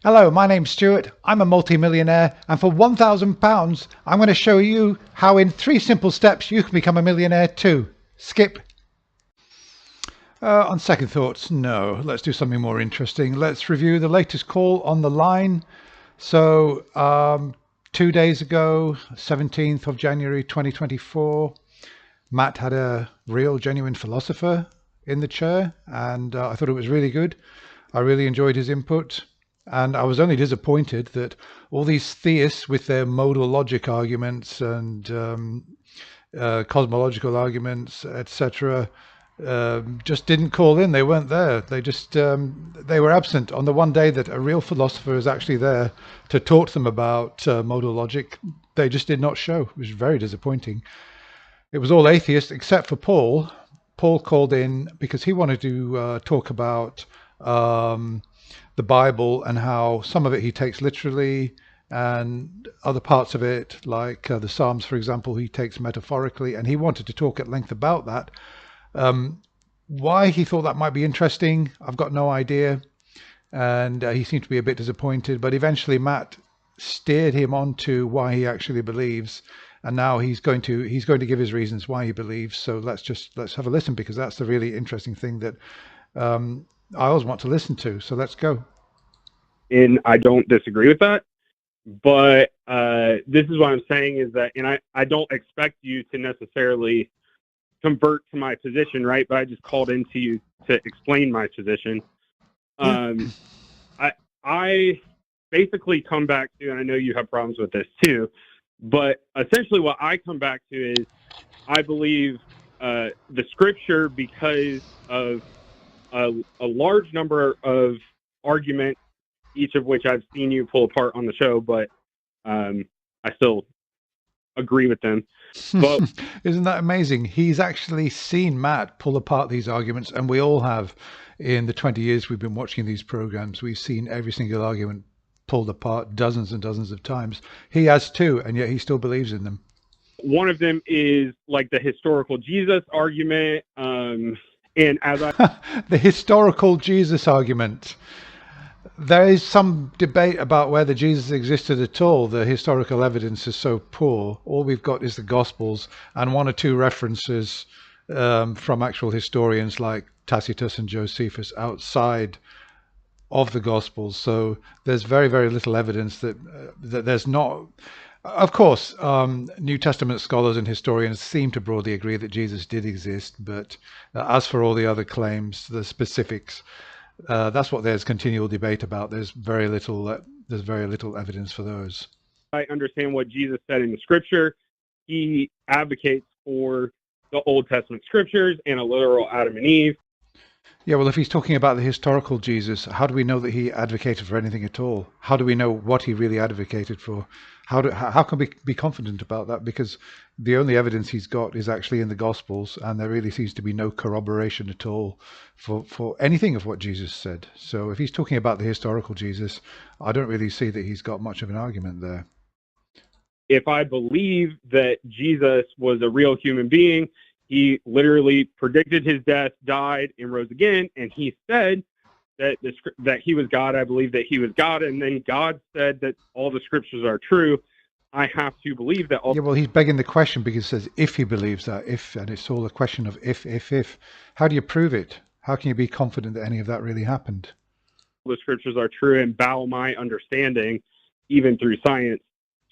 Hello, my name's Stuart. I'm a multi-millionaire, and for £1,000, I'm going to show you how in 3 simple steps you can become a millionaire too. Skip. On second thoughts, no. Let's do something more interesting. Let's review the latest call on the line. So, 2 days ago, 17th of January 2024, Matt had a real, genuine philosopher in the chair, and I thought it was really good. I really enjoyed his input. And I was only disappointed that all these theists with their modal logic arguments and cosmological arguments, etc., just didn't call in. They weren't there. They were absent on the one day that a real philosopher is actually there to talk to them about modal logic. They just did not show. It was very disappointing. It was all atheists except for Paul. Paul called in because he wanted to talk about the Bible and how some of it he takes literally and other parts of it, like the Psalms, for example, he takes metaphorically, and he wanted to talk at length about that. Why he thought that might be interesting, I've got no idea. And he seemed to be a bit disappointed, but eventually Matt steered him on to why he actually believes. And now he's going to give his reasons why he believes. So let's have a listen, because that's the really interesting thing that I always want to listen to. So let's go. And I don't disagree with that. But this is what I'm saying is that, and I don't expect you to necessarily convert to my position, right? But I just called into you to explain my position. I basically come back to, and I know you have problems with this too, but essentially what I come back to is I believe the scripture, because of a large number of arguments, each of which I've seen you pull apart on the show, but I still agree with them. But isn't that amazing? He's actually seen Matt pull apart these arguments, and we all have. In the 20 years we've been watching these programs, we've seen every single argument pulled apart dozens and dozens of times. He has too, and yet he still believes in them. One of them is like the historical Jesus argument, and as the historical Jesus argument. There is some debate about whether Jesus existed at all. The historical evidence is so poor. All we've got is the Gospels and one or two references from actual historians like Tacitus and Josephus outside of the Gospels. So there's very, very little evidence that there's not. Of course, New Testament scholars and historians seem to broadly agree that Jesus did exist, but as for all the other claims, the specifics, that's what there's continual debate about. There's very little evidence for those. I understand what Jesus said in the scripture. He advocates for the Old Testament scriptures and a literal Adam and Eve. Yeah, well, if he's talking about the historical Jesus, how do we know that he advocated for anything at all? How do we know what he really advocated for? How can we be confident about that? Because the only evidence he's got is actually in the Gospels, and there really seems to be no corroboration at all for anything of what Jesus said. So if he's talking about the historical Jesus, I don't really see that he's got much of an argument there. If I believe that Jesus was a real human being, he literally predicted his death, died, and rose again, and he said that he was God. I believe that he was God, and then God said that all the scriptures are true. I have to believe that all. Yeah, well, he's begging the question because it says if he believes that, if, and it's all a question of if. How do you prove it? How can you be confident that any of that really happened? The scriptures are true and bow my understanding, even through science,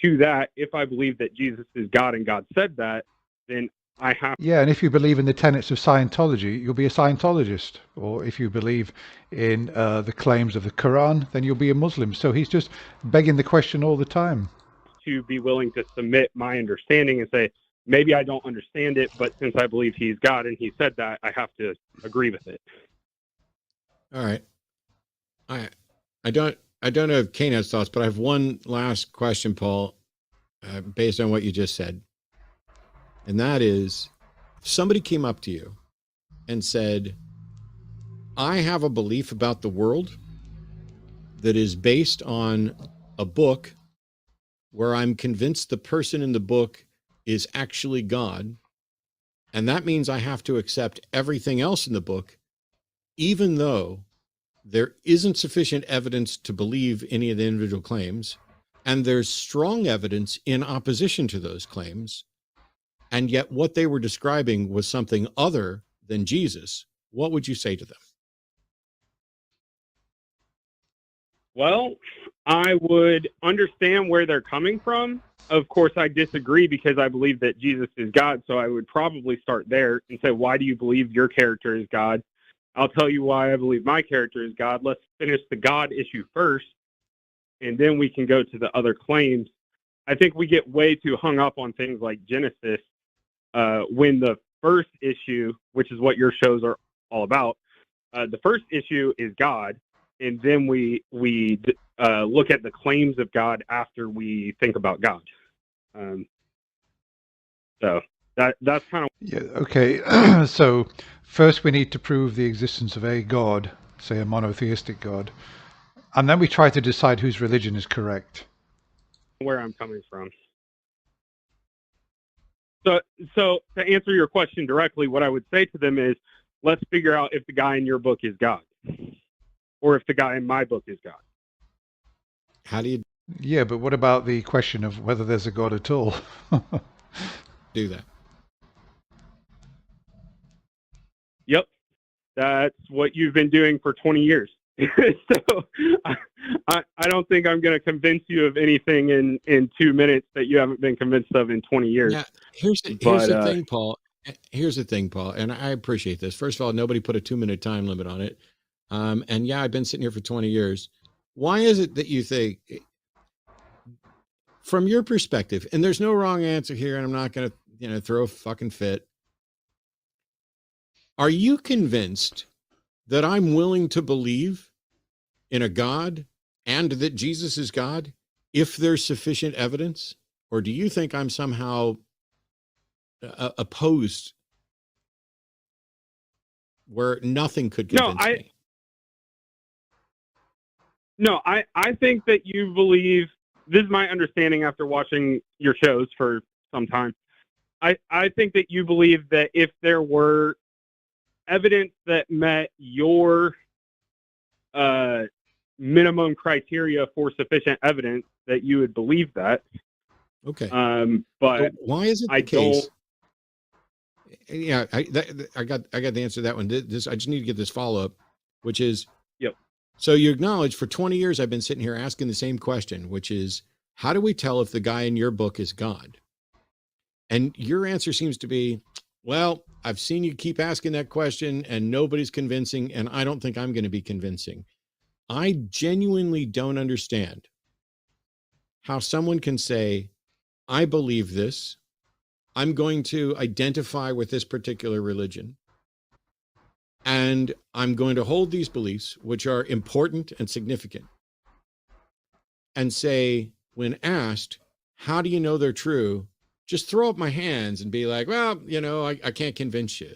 to that. If I believe that Jesus is God and God said that, then I have. Yeah, and if you believe in the tenets of Scientology, you'll be a Scientologist. Or if you believe in the claims of the Quran, then you'll be a Muslim. So he's just begging the question all the time. To be willing to submit my understanding and say, maybe I don't understand it, but since I believe he's God and he said that, I have to agree with it. All right. I don't know if Kane has thoughts, but I have one last question, Paul, based on what you just said. And that is, if somebody came up to you and said, I have a belief about the world that is based on a book where I'm convinced the person in the book is actually God, and that means I have to accept everything else in the book, even though there isn't sufficient evidence to believe any of the individual claims, and there's strong evidence in opposition to those claims, and yet what they were describing was something other than Jesus, what would you say to them? Well, I would understand where they're coming from. Of course, I disagree because I believe that Jesus is God. So I would probably start there and say, why do you believe your character is God? I'll tell you why I believe my character is God. Let's finish the God issue first, and then we can go to the other claims. I think we get way too hung up on things like Genesis when the first issue, which is what your shows are all about, the first issue is God. And then we look at the claims of God after we think about God. So that's kind of Yeah, okay. So first we need to prove the existence of a God, say a monotheistic God, and then we try to decide whose religion is correct. where I'm coming from. So to answer your question directly, what I would say to them is, let's figure out if the guy in your book is God, or if the guy in my book is God. How do you Yeah, but what about the question of whether there's a God at all? do that? Yep, that's what you've been doing for 20 years. So I don't think I'm going to convince you of anything in 2 minutes that you haven't been convinced of in 20 years. Yeah, here's the thing, Paul. Here's the thing, Paul, and I appreciate this. First of all, nobody put a 2-minute time limit on it. And yeah, I've been sitting here for 20 years. Why is it that you think, from your perspective, and there's no wrong answer here, and I'm not going to throw a fucking fit. Are you convinced that I'm willing to believe in a God and that Jesus is God if there's sufficient evidence? Or do you think I'm somehow opposed where nothing could convince me? No, I think that you believe, this is my understanding after watching your shows for some time. I think that you believe that if there were evidence that met your minimum criteria for sufficient evidence, that you would believe that. Okay. But why is it the case? Yeah, I got the answer to that one. This I just need to get this follow up, which is, yep. So you acknowledge for 20 years I've been sitting here asking the same question, which is, how do we tell if the guy in your book is God? And your answer seems to be, well, I've seen you keep asking that question and nobody's convincing, and I don't think I'm going to be convincing. I genuinely don't understand how someone can say, I believe this. I'm going to identify with this particular religion, and I'm going to hold these beliefs, which are important and significant, and say, when asked, how do you know they're true? Just throw up my hands and be like, well, I can't convince you.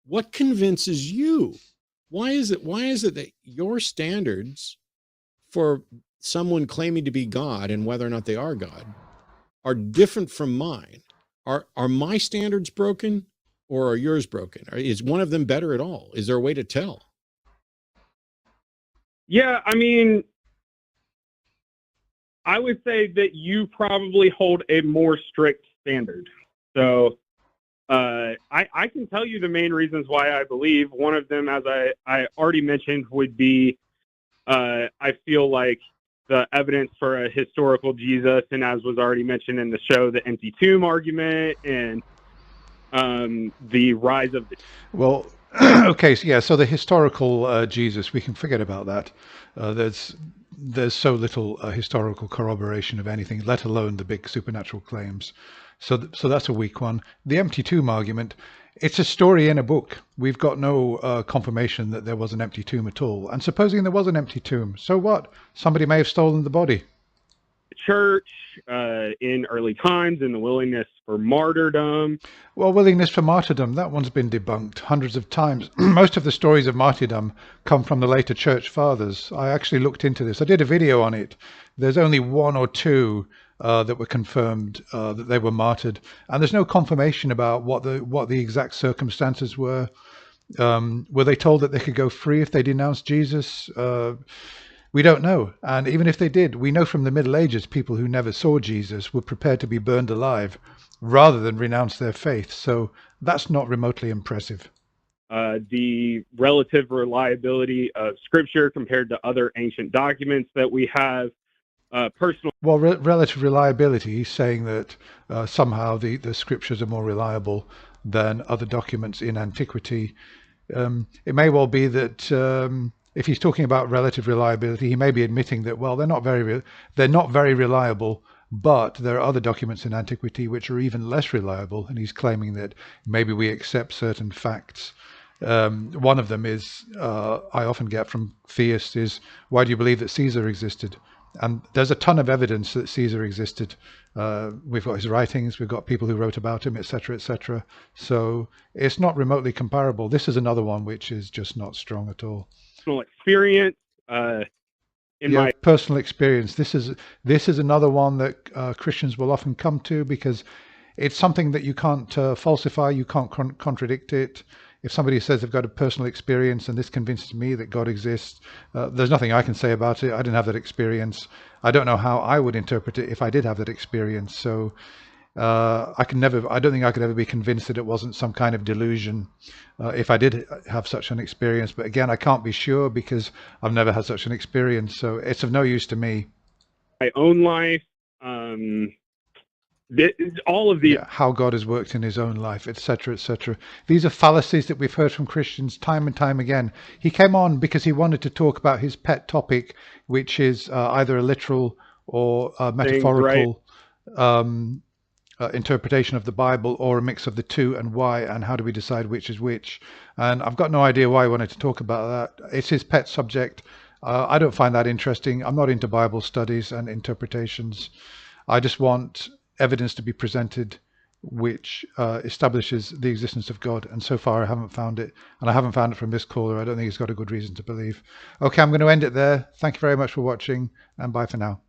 What convinces you? Why is it that your standards for someone claiming to be God and whether or not they are God are different from mine? Are my standards broken or are yours broken? Is one of them better at all? Is there a way to tell? Yeah, I mean, I would say that you probably hold a more strict standard. So I can tell you the main reasons why I believe. One of them, as I already mentioned, would be I feel like the evidence for a historical Jesus, and as was already mentioned in the show, the empty tomb argument and the rise of the... Well, okay, so the historical Jesus, we can forget about that. There's so little historical corroboration of anything, let alone the big supernatural claims. So that's a weak one. The empty tomb argument, it's a story in a book. We've got no confirmation that there was an empty tomb at all. And supposing there was an empty tomb, so what? Somebody may have stolen the body. Church in early times, and the willingness for martyrdom. Well, willingness for martyrdom, that one's been debunked hundreds of times. Most of the stories of martyrdom come from the later church fathers. I actually looked into this. I did a video on it. There's only one or two that were confirmed that they were martyred, and there's no confirmation about what the exact circumstances were. Were they told that they could go free if they denounced Jesus? We don't know. And even if they did, we know from the Middle Ages people who never saw Jesus were prepared to be burned alive rather than renounce their faith. So that's not remotely impressive. The relative reliability of Scripture compared to other ancient documents that we have. Personal. Well, relative reliability, he's saying that somehow the scriptures are more reliable than other documents in antiquity. It may well be that if he's talking about relative reliability, he may be admitting that, well, they're not very reliable, but there are other documents in antiquity which are even less reliable, and he's claiming that maybe we accept certain facts. One of them is I often get from theists is, why do you believe that Caesar existed? And there's a ton of evidence that Caesar existed. We've got his writings, we've got people who wrote about him, etc., etc. So it's not remotely comparable. This is another one which is just not strong at all. Personal experience. Personal experience. This is another one that Christians will often come to because it's something that you can't falsify, you can't contradict it. If somebody says they've got a personal experience and this convinces me that God exists, there's nothing I can say about it. I didn't have that experience. I don't know how I would interpret it if I did have that experience. So I don't think I could ever be convinced that it wasn't some kind of delusion if I did have such an experience. But again, I can't be sure because I've never had such an experience. So it's of no use to me. My own life, all of the how God has worked in his own life, etc., etc. These are fallacies that we've heard from Christians time and time again. He came on because he wanted to talk about his pet topic, which is either a literal or a metaphorical interpretation of the Bible, or a mix of the two, and why, and how do we decide which is which. And I've got no idea why he wanted to talk about that. It's his pet subject. I don't find that interesting. I'm not into Bible studies and interpretations. I just want evidence to be presented which establishes the existence of God, and so far I haven't found it, and I haven't found it from this caller. I don't think he's got a good reason to believe. Okay, I'm going to end it there. Thank you very much for watching, and bye for now.